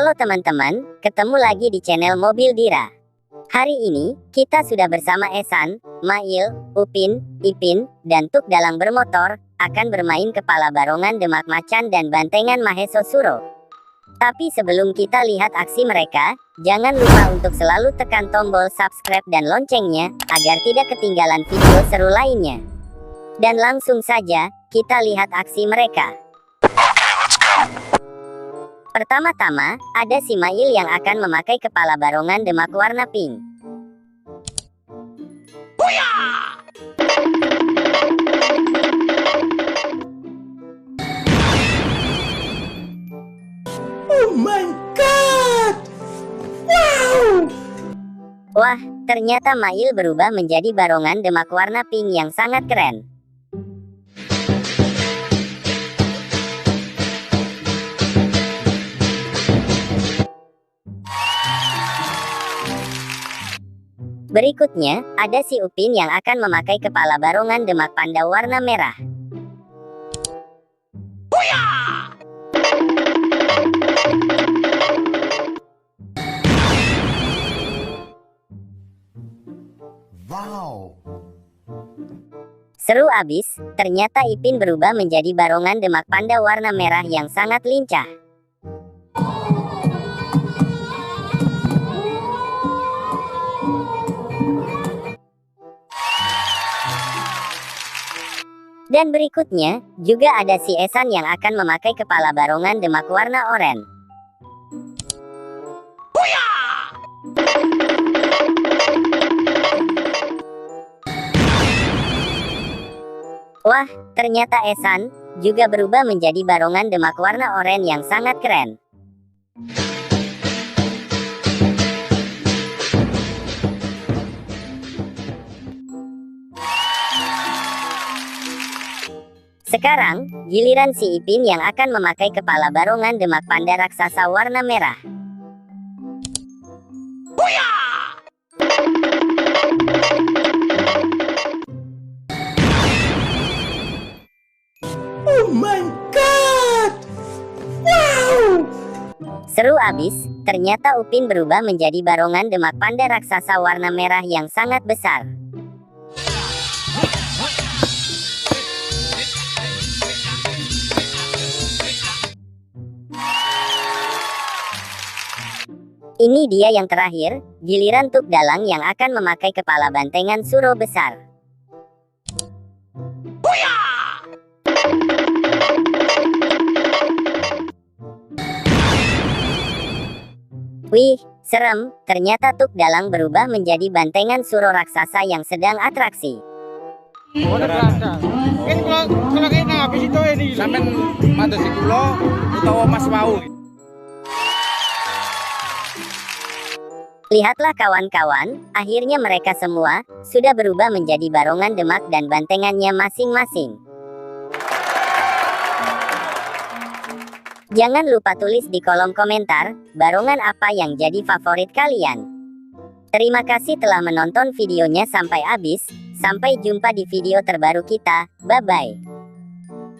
Halo teman-teman, ketemu lagi di channel Mobil Dira. Hari ini, kita sudah bersama Eshan, Mail, Upin, Ipin, dan Tuk dalang bermotor, akan bermain Kepala Barongan Demak Macan dan Bantengan Maheso Suro. Tapi sebelum kita lihat aksi mereka, jangan lupa untuk selalu tekan tombol subscribe dan loncengnya, agar tidak ketinggalan video seru lainnya. Dan langsung saja, kita lihat aksi mereka. Pertama-tama, ada si Mail yang akan memakai Kepala Barongan Demak warna pink. Oh my god! Wow! Wah, ternyata Mail berubah menjadi Barongan Demak warna pink yang sangat keren. Berikutnya, ada si Upin yang akan memakai Kepala Barongan Demak Panda warna merah. Wow! Seru abis, ternyata Ipin berubah menjadi Barongan Demak Panda warna merah yang sangat lincah. Dan berikutnya, juga ada si Eshan yang akan memakai Kepala Barongan Demak warna oranye. Wah, ternyata Eshan juga berubah menjadi Barongan Demak warna oranye yang sangat keren. Sekarang, giliran si Ipin yang akan memakai Kepala Barongan Demak Panda raksasa warna merah. Oh my god! Wow! Seru abis, ternyata Upin berubah menjadi Barongan Demak Panda raksasa warna merah yang sangat besar. Ini dia yang terakhir, giliran Tuk dalang yang akan memakai Kepala Bantengan Suro besar. Wih, serem, ternyata Tuk dalang berubah menjadi Bantengan Suro raksasa yang sedang atraksi. Kan kalau kena habis itu ini sampean mata si kulo utawa Mas Wau. Lihatlah kawan-kawan, akhirnya mereka semua sudah berubah menjadi Barongan Demak dan bantengannya masing-masing. Jangan lupa tulis di kolom komentar, barongan apa yang jadi favorit kalian. Terima kasih telah menonton videonya sampai habis, sampai jumpa di video terbaru kita, bye-bye.